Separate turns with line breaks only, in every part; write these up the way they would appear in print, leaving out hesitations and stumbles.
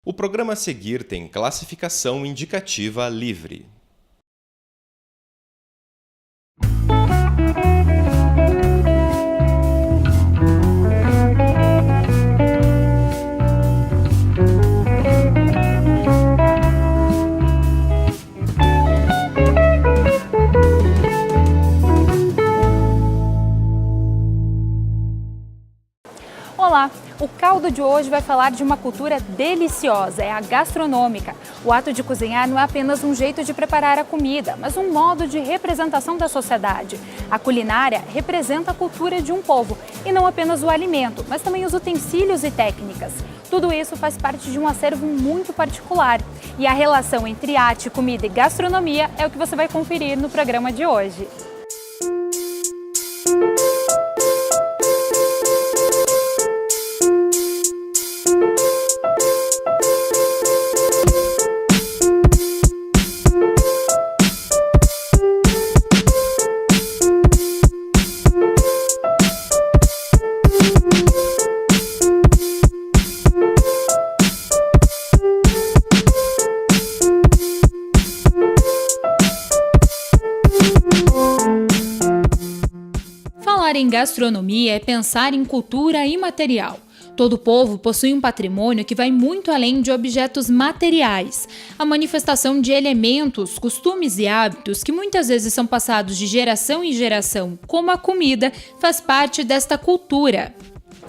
O programa a seguir tem classificação indicativa livre.
Olá! O caldo de hoje vai falar de uma cultura deliciosa, é a gastronômica. O ato de cozinhar não é apenas um jeito de preparar a comida, mas um modo de representação da sociedade. A culinária representa a cultura de um povo, e não apenas o alimento, mas também os utensílios e técnicas. Tudo isso faz parte de um acervo muito particular. E a relação entre arte, comida e gastronomia é o que você vai conferir no programa de hoje. Falar em gastronomia é pensar em cultura imaterial. Todo povo possui um patrimônio que vai muito além de objetos materiais. A manifestação de elementos, costumes e hábitos que muitas vezes são passados de geração em geração, como a comida, faz parte desta cultura.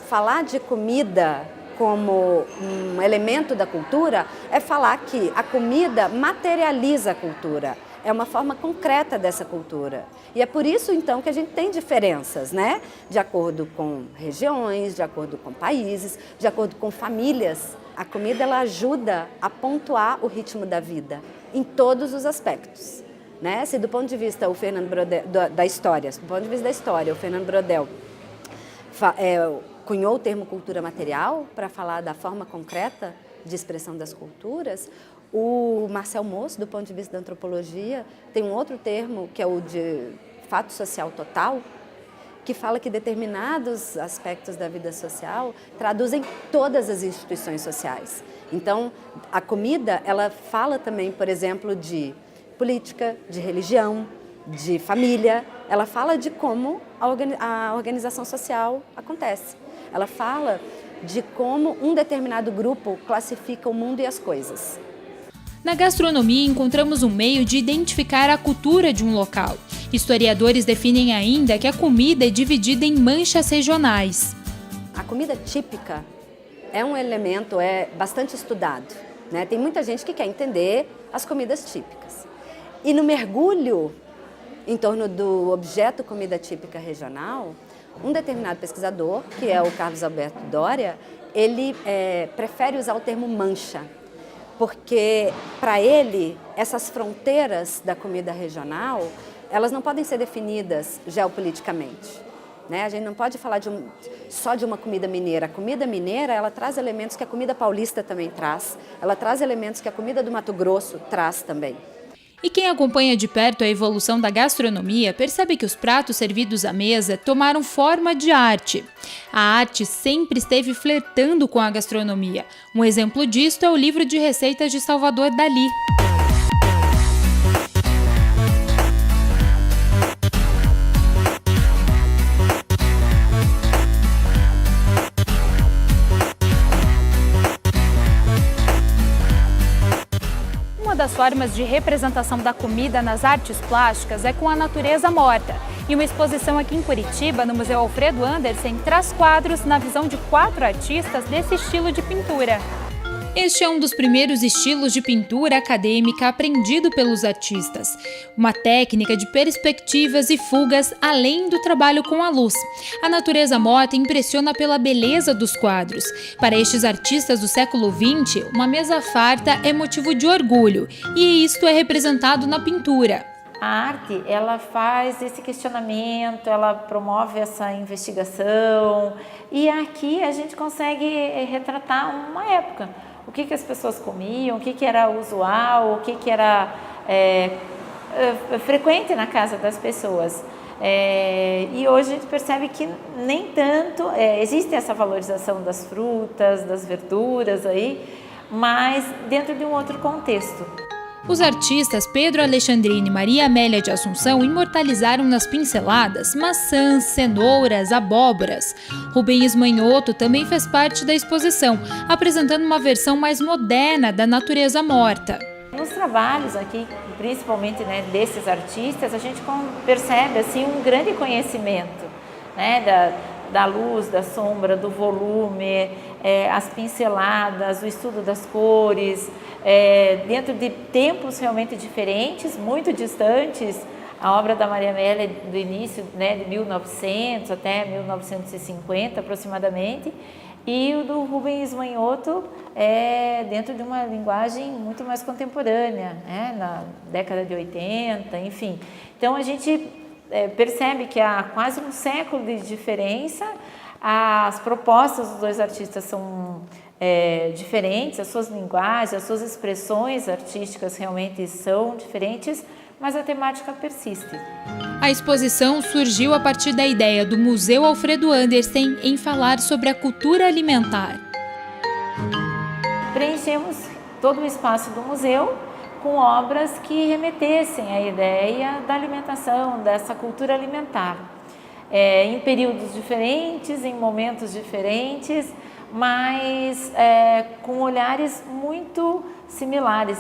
Falar de comida como um elemento da cultura é falar que a comida materializa a cultura. É uma forma concreta dessa cultura. E é por isso, então, que a gente tem diferenças, né? De acordo com regiões, de acordo com países, de acordo com famílias. A comida, ela ajuda a pontuar o ritmo da vida, em todos os aspectos, né? Se do ponto de vista o Fernando Braudel, da história, do ponto de vista da história, o Fernando Braudel cunhou o termo cultura material para falar da forma concreta de expressão das culturas. O Marcel Mauss, do ponto de vista da antropologia, tem um outro termo, que é o de fato social total, que fala que determinados aspectos da vida social traduzem todas as instituições sociais. Então, a comida, ela fala também, por exemplo, de política, de religião, de família. Ela fala de como a organização social acontece. Ela fala de como um determinado grupo classifica o mundo e as coisas.
Na gastronomia, encontramos um meio de identificar a cultura de um local. Historiadores definem ainda que a comida é dividida em manchas regionais.
A comida típica é um elemento bastante estudado, né? Tem muita gente que quer entender as comidas típicas. E no mergulho em torno do objeto comida típica regional, um determinado pesquisador, que é o Carlos Alberto Doria, ele prefere usar o termo mancha. Porque, para ele, essas fronteiras da comida regional, elas não podem ser definidas geopoliticamente, né? A gente não pode falar só de uma comida mineira. A comida mineira, ela traz elementos que a comida paulista também traz. Ela traz elementos que a comida do Mato Grosso traz também.
E quem acompanha de perto a evolução da gastronomia percebe que os pratos servidos à mesa tomaram forma de arte. A arte sempre esteve flertando com a gastronomia. Um exemplo disto é o livro de receitas de Salvador Dalí. Uma das formas de representação da comida nas artes plásticas é com a natureza morta. E uma exposição aqui em Curitiba, no Museu Alfredo Andersen, traz quadros na visão de 4 artistas desse estilo de pintura. Este é um dos primeiros estilos de pintura acadêmica aprendido pelos artistas. Uma técnica de perspectivas e fugas além do trabalho com a luz. A natureza morta impressiona pela beleza dos quadros. Para estes artistas do século XX, uma mesa farta é motivo de orgulho, e isto é representado na pintura.
A arte, ela faz esse questionamento, ela promove essa investigação, e aqui a gente consegue retratar uma época. O que as pessoas comiam, o que era usual, o que era frequente na casa das pessoas. E hoje a gente percebe que nem tanto, existe essa valorização das frutas, das verduras aí, mas dentro de um outro contexto.
Os artistas Pedro Alexandrino e Maria Amélia de Assunção imortalizaram nas pinceladas maçãs, cenouras, abóboras. Rubens Manhoto também fez parte da exposição, apresentando uma versão mais moderna da natureza morta.
Nos trabalhos aqui, principalmente, né, desses artistas, a gente percebe assim, um grande conhecimento, né, da luz, da sombra, do volume, as pinceladas, o estudo das cores, dentro de tempos realmente diferentes, muito distantes. A obra da Maria Amélia do início, né, de 1900 até 1950 aproximadamente, e o do Rubens Manhoto dentro de uma linguagem muito mais contemporânea, né, na década de 80, enfim. Então a gente percebe que há quase um século de diferença, as propostas dos dois artistas são diferentes, as suas linguagens, as suas expressões artísticas realmente são diferentes, mas a temática persiste.
A exposição surgiu a partir da ideia do Museu Alfredo Andersen em falar sobre a cultura alimentar.
Preenchemos todo o espaço do museu com obras que remetessem à ideia da alimentação, dessa cultura alimentar. Em períodos diferentes, em momentos diferentes, mas com olhares muito similares,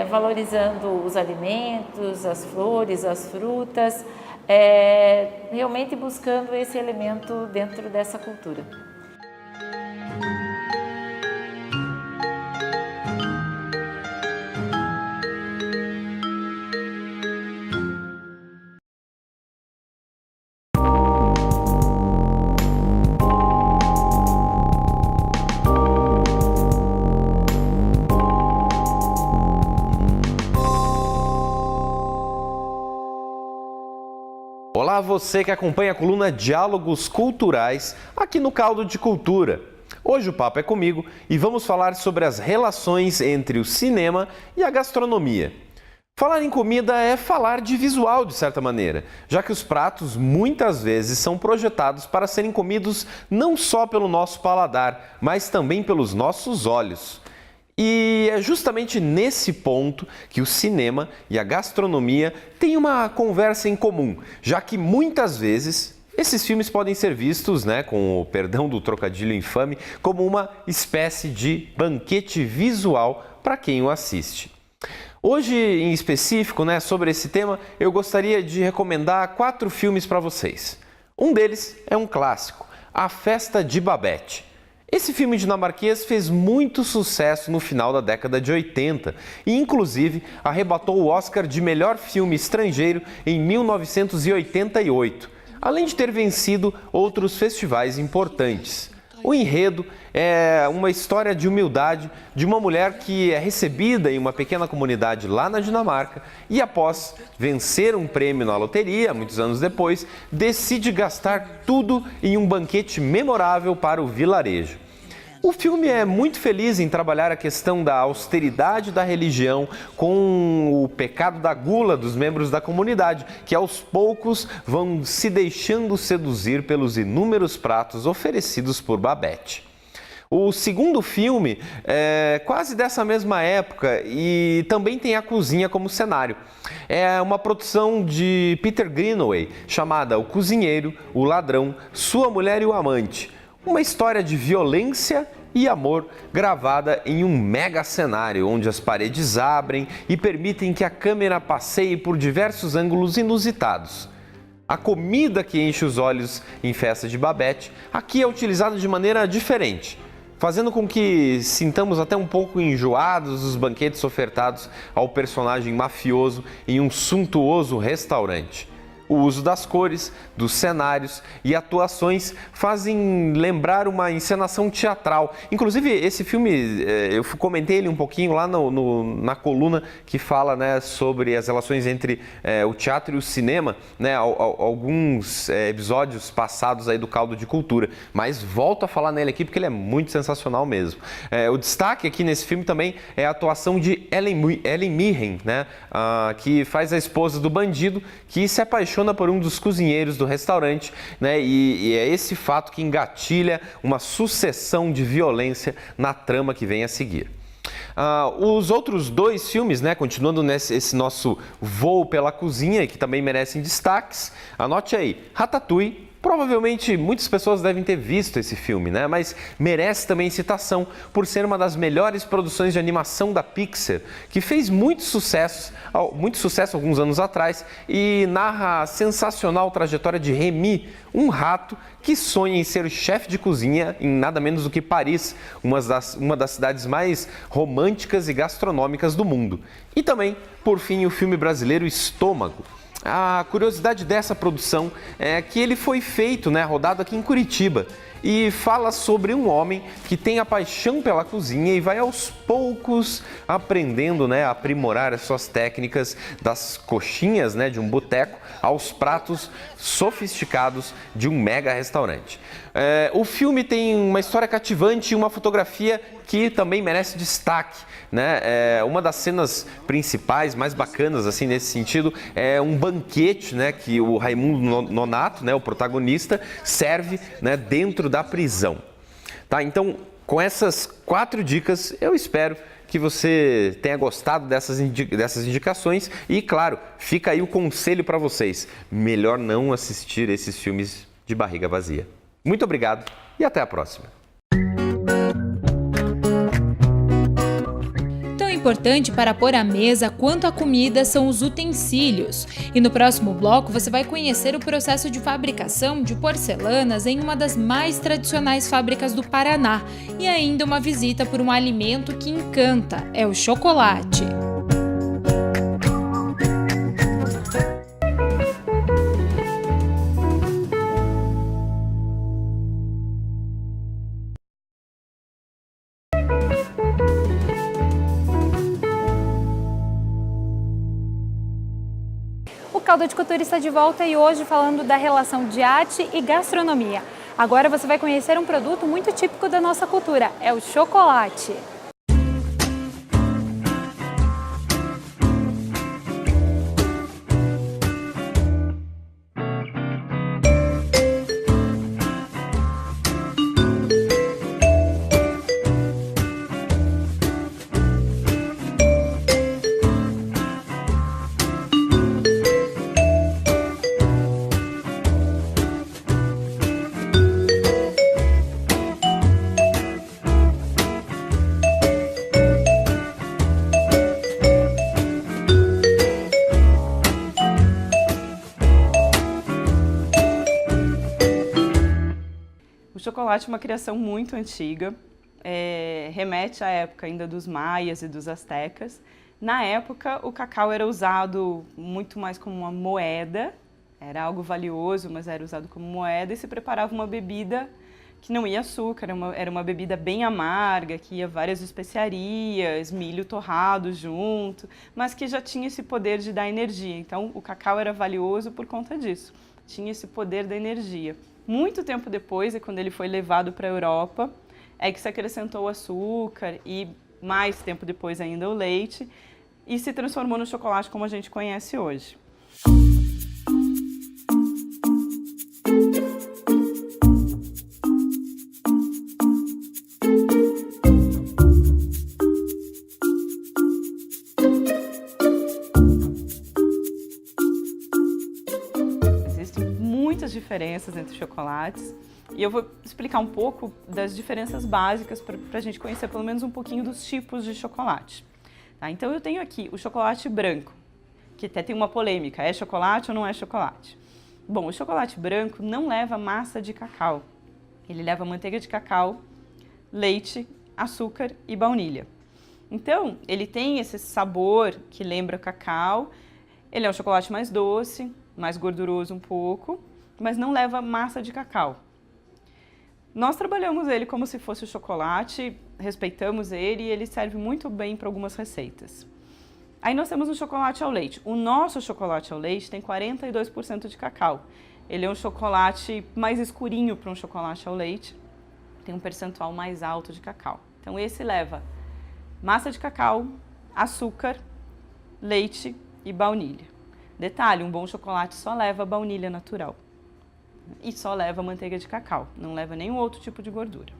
valorizando os alimentos, as flores, as frutas, realmente buscando esse elemento dentro dessa cultura.
Olá, você que acompanha a coluna Diálogos Culturais aqui no Caldo de Cultura. Hoje o papo é comigo e vamos falar sobre as relações entre o cinema e a gastronomia. Falar em comida é falar de visual, de certa maneira, já que os pratos muitas vezes são projetados para serem comidos não só pelo nosso paladar, mas também pelos nossos olhos. E é justamente nesse ponto que o cinema e a gastronomia têm uma conversa em comum, já que muitas vezes esses filmes podem ser vistos, com o perdão do trocadilho infame, como uma espécie de banquete visual para quem o assiste. Hoje, em específico, sobre esse tema, eu gostaria de recomendar 4 filmes para vocês. Um deles é um clássico, A Festa de Babette. Esse filme dinamarquês fez muito sucesso no final da década de 80 e, inclusive, arrebatou o Oscar de melhor filme estrangeiro em 1988, além de ter vencido outros festivais importantes. O enredo é uma história de humildade de uma mulher que é recebida em uma pequena comunidade lá na Dinamarca e, após vencer um prêmio na loteria, muitos anos depois, decide gastar tudo em um banquete memorável para o vilarejo. O filme é muito feliz em trabalhar a questão da austeridade da religião com o pecado da gula dos membros da comunidade, que aos poucos vão se deixando seduzir pelos inúmeros pratos oferecidos por Babette. O segundo filme é quase dessa mesma época e também tem a cozinha como cenário. É uma produção de Peter Greenaway chamada O Cozinheiro, o Ladrão, Sua Mulher e o Amante. Uma história de violência e amor gravada em um mega cenário onde as paredes abrem e permitem que a câmera passeie por diversos ângulos inusitados. A comida que enche os olhos em Festa de Babette aqui é utilizada de maneira diferente, fazendo com que sintamos até um pouco enjoados os banquetes ofertados ao personagem mafioso em um suntuoso restaurante. O uso das cores, dos cenários e atuações fazem lembrar uma encenação teatral. Inclusive, esse filme, eu comentei ele um pouquinho lá na coluna que fala sobre as relações entre o teatro e o cinema, alguns episódios passados aí do Caldo de Cultura. Mas volto a falar nele aqui porque ele é muito sensacional mesmo. O destaque aqui nesse filme também é a atuação de Ellen Mirren, que faz a esposa do bandido, que se apaixona por um dos cozinheiros do restaurante, e é esse fato que engatilha uma sucessão de violência na trama que vem a seguir. Os outros 2 filmes, né, continuando esse nosso voo pela cozinha, que também merecem destaques, anote aí, Ratatouille. Provavelmente muitas pessoas devem ter visto esse filme, né? Mas merece também citação por ser uma das melhores produções de animação da Pixar, que fez muito sucesso alguns anos atrás e narra a sensacional trajetória de Remy, um rato que sonha em ser chefe de cozinha em nada menos do que Paris, uma das cidades mais românticas e gastronômicas do mundo. E também, por fim, o filme brasileiro Estômago. A curiosidade dessa produção é que ele foi feito, rodado aqui em Curitiba, e fala sobre um homem que tem a paixão pela cozinha e vai aos poucos aprendendo, a aprimorar as suas técnicas das coxinhas, de um boteco aos pratos sofisticados de um mega restaurante. O filme tem uma história cativante e uma fotografia que também merece destaque. Uma das cenas principais, mais bacanas assim nesse sentido, é um banquete, que o Raimundo Nonato, o protagonista, serve, dentro da prisão. Tá? Então, com essas 4 dicas, eu espero que você tenha gostado dessas indicações e, claro, fica aí o conselho para vocês. Melhor não assistir esses filmes de barriga vazia. Muito obrigado e até a próxima.
Importante para pôr à mesa quanto à comida são os utensílios. E no próximo bloco você vai conhecer o processo de fabricação de porcelanas em uma das mais tradicionais fábricas do Paraná e ainda uma visita por um alimento que encanta, é o chocolate. O Caldo de Cultura está de volta e hoje falando da relação de arte e gastronomia. Agora você vai conhecer um produto muito típico da nossa cultura, é o chocolate.
O chocolate é uma criação muito antiga, remete à época ainda dos maias e dos astecas. Na época, o cacau era usado muito mais como uma moeda, era algo valioso, mas era usado como moeda e se preparava uma bebida que não ia açúcar, era uma bebida bem amarga, que ia várias especiarias, milho torrado junto, mas que já tinha esse poder de dar energia. Então, o cacau era valioso por conta disso, tinha esse poder da energia. Muito tempo depois, quando ele foi levado para a Europa, é que se acrescentou o açúcar e mais tempo depois ainda o leite e se transformou no chocolate como a gente conhece hoje. Muitas diferenças entre chocolates e eu vou explicar um pouco das diferenças básicas para a gente conhecer pelo menos um pouquinho dos tipos de chocolate. Tá? Então eu tenho aqui o chocolate branco, que até tem uma polêmica, é chocolate ou não é chocolate? Bom, o chocolate branco não leva massa de cacau, ele leva manteiga de cacau, leite, açúcar e baunilha. Então ele tem esse sabor que lembra cacau, ele é um chocolate mais doce, mais gorduroso um pouco, mas não leva massa de cacau. Nós trabalhamos ele como se fosse o chocolate, respeitamos ele e ele serve muito bem para algumas receitas. Aí nós temos o chocolate ao leite. O nosso chocolate ao leite tem 42% de cacau. Ele é um chocolate mais escurinho para um chocolate ao leite, tem um percentual mais alto de cacau. Então esse leva massa de cacau, açúcar, leite e baunilha. Detalhe, um bom chocolate só leva baunilha natural e só leva manteiga de cacau, não leva nenhum outro tipo de gordura.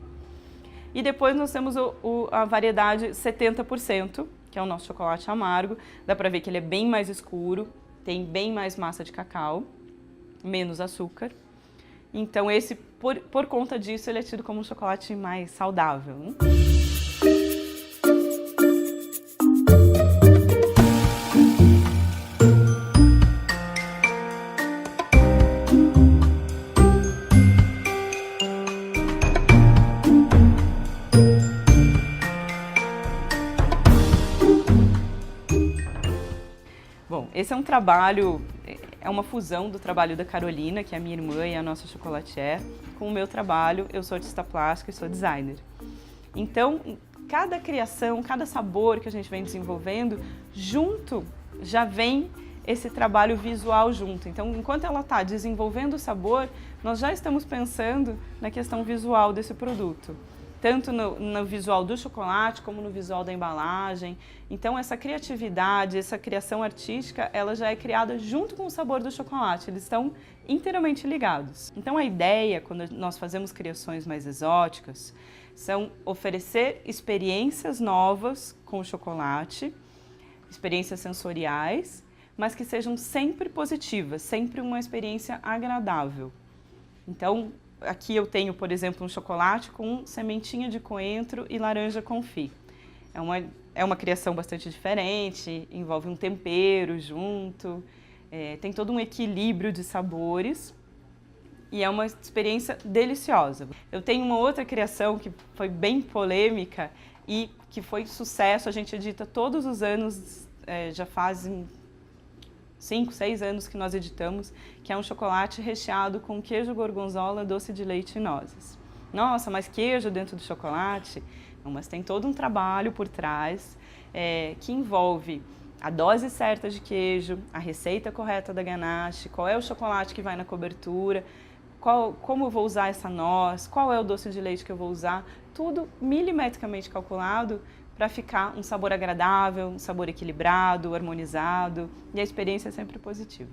E depois nós temos a variedade 70%, que é o nosso chocolate amargo. Dá para ver que ele é bem mais escuro, tem bem mais massa de cacau, menos açúcar. Então esse, por conta disso, ele é tido como um chocolate mais saudável, né? Bom, esse é um trabalho, é uma fusão do trabalho da Carolina, que é a minha irmã e a nossa chocolatier, com o meu trabalho. Eu sou artista plástica e sou designer. Então, cada criação, cada sabor que a gente vem desenvolvendo, junto já vem esse trabalho visual junto. Então, enquanto ela está desenvolvendo o sabor, nós já estamos pensando na questão visual desse produto. Tanto no visual do chocolate, como no visual da embalagem. Então, essa criatividade, essa criação artística, ela já é criada junto com o sabor do chocolate. Eles estão inteiramente ligados. Então, a ideia, quando nós fazemos criações mais exóticas, são oferecer experiências novas com o chocolate, experiências sensoriais, mas que sejam sempre positivas, sempre uma experiência agradável. Então, aqui eu tenho, por exemplo, um chocolate com sementinha de coentro e laranja confit. É uma criação bastante diferente, envolve um tempero junto, tem todo um equilíbrio de sabores e é uma experiência deliciosa. Eu tenho uma outra criação que foi bem polêmica e que foi sucesso, a gente edita todos os anos, já fazem 5, 6 anos que nós editamos, que é um chocolate recheado com queijo gorgonzola, doce de leite e nozes. Nossa, mas queijo dentro do chocolate? Não, mas tem todo um trabalho por trás que envolve a dose certa de queijo, a receita correta da ganache, qual é o chocolate que vai na cobertura, como eu vou usar essa noz, qual é o doce de leite que eu vou usar, tudo milimetricamente calculado para ficar um sabor agradável, um sabor equilibrado, harmonizado, e a experiência é sempre positiva.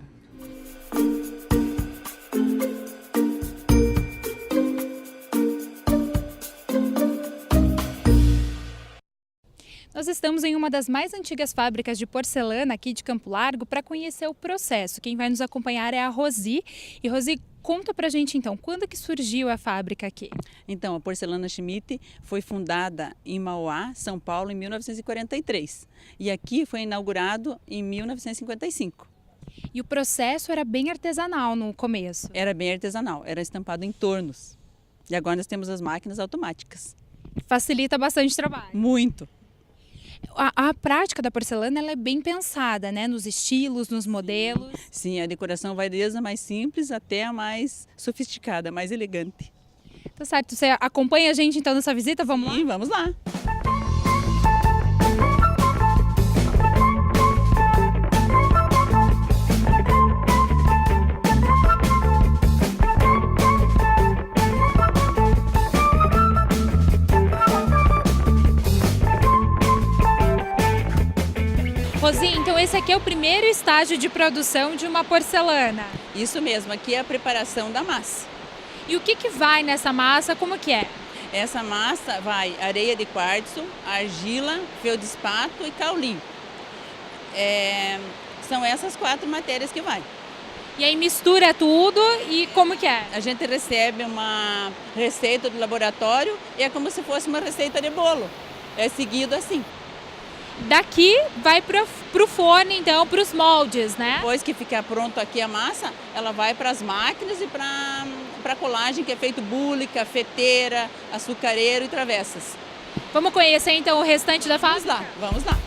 Nós estamos em uma das mais antigas fábricas de porcelana aqui de Campo Largo para conhecer o processo. Quem vai nos acompanhar é a Rosi. E Rosi, conta pra gente então, quando que surgiu a fábrica aqui?
Então, a Porcelana Schmidt foi fundada em Mauá, São Paulo, em 1943. E aqui foi inaugurado em 1955.
E o processo era bem artesanal no começo?
Era bem artesanal, era estampado em tornos. E agora nós temos as máquinas automáticas.
Facilita bastante o trabalho.
Muito.
A prática da porcelana ela é bem pensada, né? Nos estilos, nos modelos.
Sim, a decoração vai desde a mais simples até a mais sofisticada, mais elegante.
Tá certo. Você acompanha a gente então nessa visita? Vamos lá?
Sim, vamos lá.
Rosi, então esse aqui é o primeiro estágio de produção de uma porcelana.
Isso mesmo, aqui é a preparação da massa.
E o que vai nessa massa, como que é?
Essa massa vai areia de quartzo, argila, feldspato e caulim. São essas 4 matérias que vai.
E aí mistura tudo e como que é?
A gente recebe uma receita do laboratório e é como se fosse uma receita de bolo. É seguido assim.
Daqui vai pro forno, então, para os moldes, né?
Depois que ficar pronto aqui a massa, ela vai para as máquinas e para colagem, que é feito bule, cafeteira, açucareiro e travessas.
Vamos conhecer, então, o restante da fábrica?
Vamos lá, vamos lá.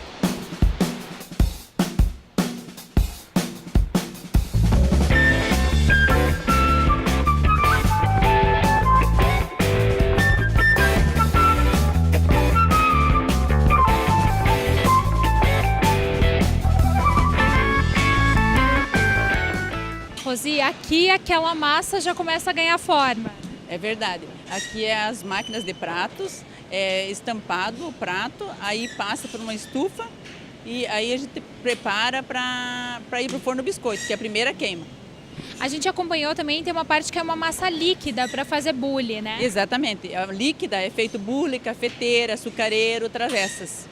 Rosi, aqui aquela massa já começa a ganhar forma.
É verdade. Aqui é as máquinas de pratos, estampado o prato, aí passa por uma estufa e aí a gente prepara para ir para o forno biscoito, que é a primeira queima.
A gente acompanhou também, tem uma parte que é uma massa líquida para fazer bule, né?
Exatamente. A líquida é feito bule, cafeteira, açucareiro, travessas.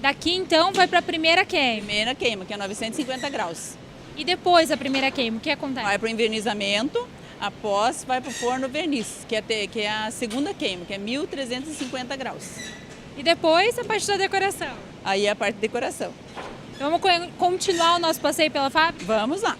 Daqui então vai para a primeira queima.
Primeira queima, que é 950 graus.
E depois a primeira queima, o que acontece?
Vai para o envernizamento, após vai para o forno verniz, que é a segunda queima, que é 1350 graus.
E depois a parte da decoração.
Aí é a parte de decoração.
Então vamos continuar o nosso passeio pela fábrica?
Vamos lá.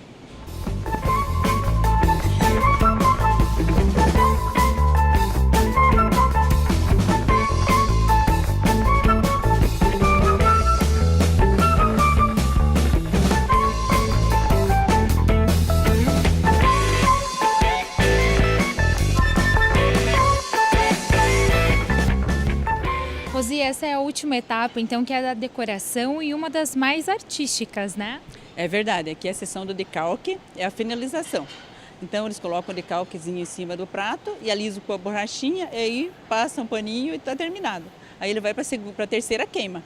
Rosi, essa é a última etapa, então, que é da decoração e uma das mais artísticas, né?
É verdade, aqui a seção do decalque é a finalização. Então eles colocam o decalquezinho em cima do prato e alisam com a borrachinha e aí passa um paninho e está terminado. Aí ele vai para a terceira queima,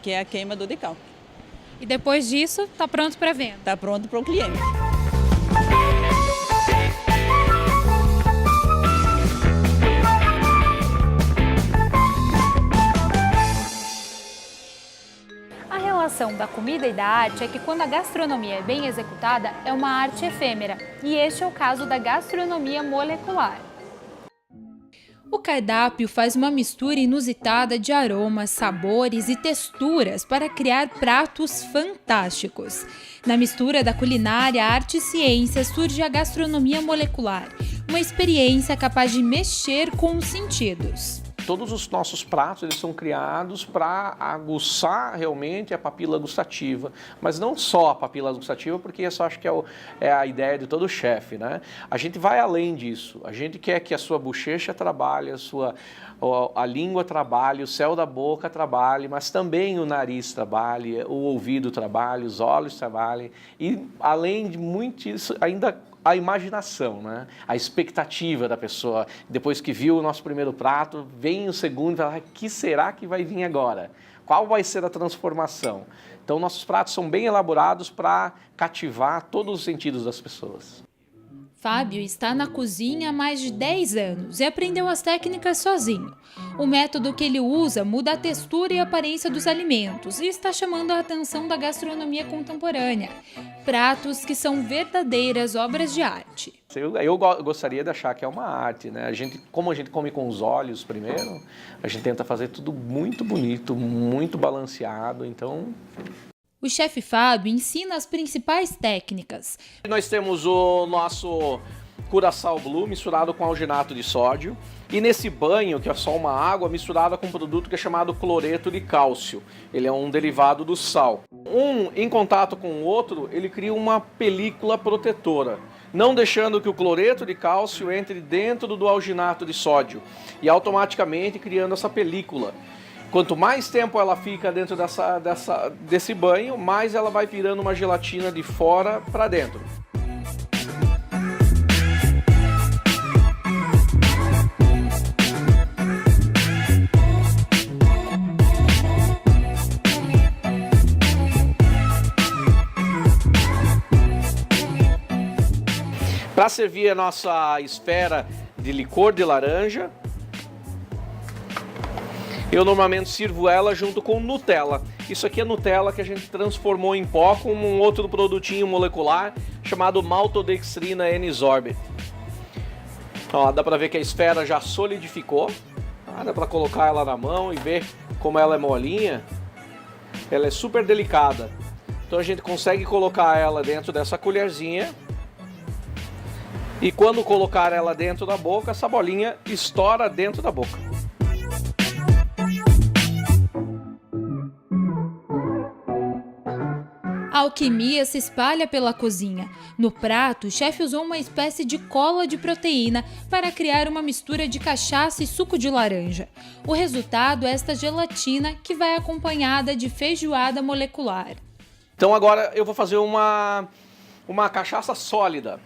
que é a queima do decalque.
E depois disso, está pronto para venda?
Está pronto para o cliente.
A relação da comida e da arte é que quando a gastronomia é bem executada, é uma arte efêmera. E este é o caso da gastronomia molecular. O cardápio faz uma mistura inusitada de aromas, sabores e texturas para criar pratos fantásticos. Na mistura da culinária, arte e ciência surge a gastronomia molecular, uma experiência capaz de mexer com os sentidos.
Todos os nossos pratos eles são criados para aguçar realmente a papila gustativa, mas não só a papila gustativa, porque isso acho que é a ideia de todo chefe, né? A gente vai além disso, a gente quer que a sua bochecha trabalhe, a língua trabalhe, o céu da boca trabalhe, mas também o nariz trabalhe, o ouvido trabalhe, os olhos trabalhem e além de muito isso ainda a imaginação, né? A expectativa da pessoa. Depois que viu o nosso primeiro prato, vem o segundo e fala, o que será que vai vir agora? Qual vai ser a transformação? Então, nossos pratos são bem elaborados para cativar todos os sentidos das pessoas.
Fábio está na cozinha há mais de 10 anos e aprendeu as técnicas sozinho. O método que ele usa muda a textura e a aparência dos alimentos e está chamando a atenção da gastronomia contemporânea. Pratos que são verdadeiras obras de arte.
Eu gostaria de achar que é uma arte, né? Como a gente come com os olhos primeiro, a gente tenta fazer tudo muito bonito, muito balanceado, então...
O chefe Fábio ensina as principais técnicas.
Nós temos o nosso Curaçao Blue misturado com alginato de sódio. E nesse banho, que é só uma água, misturada com um produto que é chamado cloreto de cálcio. Ele é um derivado do sal. Um, em contato com o outro, ele cria uma película protetora, não deixando que o cloreto de cálcio entre dentro do alginato de sódio e automaticamente criando essa película. Quanto mais tempo ela fica dentro desse banho, mais ela vai virando uma gelatina de fora para dentro. Para servir a nossa esfera de licor de laranja, eu normalmente sirvo ela junto com Nutella. Isso aqui é Nutella que a gente transformou em pó com um outro produtinho molecular chamado maltodextrina N-sorbate. Ó, dá para ver que a esfera já solidificou. Dá para colocar ela na mão e ver como ela é molinha. Ela é super delicada. Então a gente consegue colocar ela dentro dessa colherzinha. E quando colocar ela dentro da boca, essa bolinha estoura dentro da boca.
A alquimia se espalha pela cozinha. No prato, o chefe usou uma espécie de cola de proteína para criar uma mistura de cachaça e suco de laranja. O resultado é esta gelatina que vai acompanhada de feijoada molecular.
Então agora eu vou fazer uma cachaça sólida,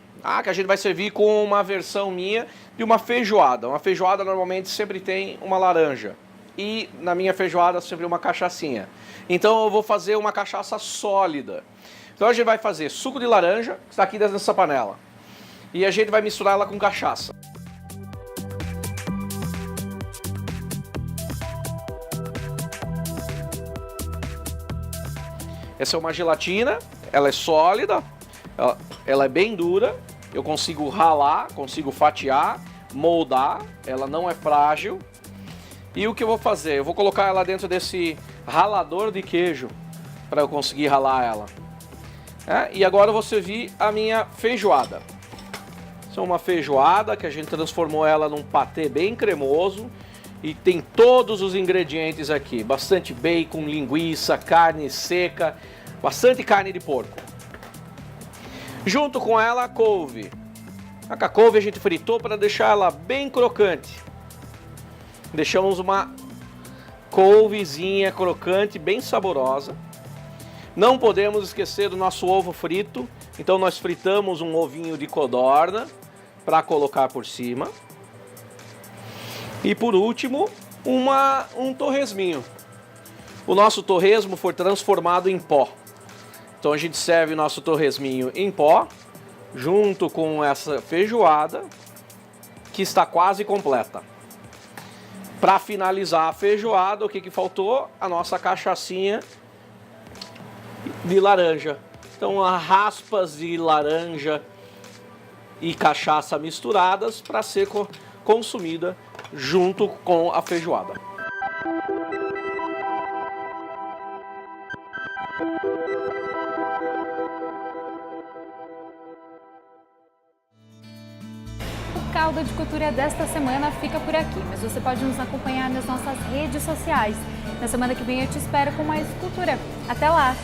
que a gente vai servir com uma versão minha de uma feijoada. Uma feijoada normalmente sempre tem uma laranja. E na minha feijoada sempre uma cachaçinha. Então eu vou fazer uma cachaça sólida. Então a gente vai fazer suco de laranja, que está aqui dentro dessa panela. e a gente vai misturar ela com cachaça. Essa é uma gelatina, ela é sólida, ela é bem dura, eu consigo ralar, consigo fatiar, moldar, ela não é frágil. E o que eu vou fazer? Eu vou colocar ela dentro desse ralador de queijo para eu conseguir ralar ela. E agora eu vou servir a minha feijoada. Essa é uma feijoada que a gente transformou ela num patê bem cremoso e tem todos os ingredientes aqui. Bastante bacon, linguiça, carne seca, bastante carne de porco. Junto com ela a couve. A couve a gente fritou para deixar ela bem crocante. Deixamos uma couvezinha crocante, bem saborosa. Não podemos esquecer do nosso ovo frito, então nós fritamos um ovinho de codorna para colocar por cima. E por último, um torresminho. O nosso torresmo foi transformado em pó. Então a gente serve nosso torresminho em pó, junto com essa feijoada, que está quase completa. Para finalizar a feijoada, o que faltou? A nossa cachaçinha de laranja. Então, raspas de laranja e cachaça misturadas para ser consumida junto com a feijoada.
O Caldo de Cultura desta semana fica por aqui, mas você pode nos acompanhar nas nossas redes sociais. Na semana que vem eu te espero com mais cultura. Até lá!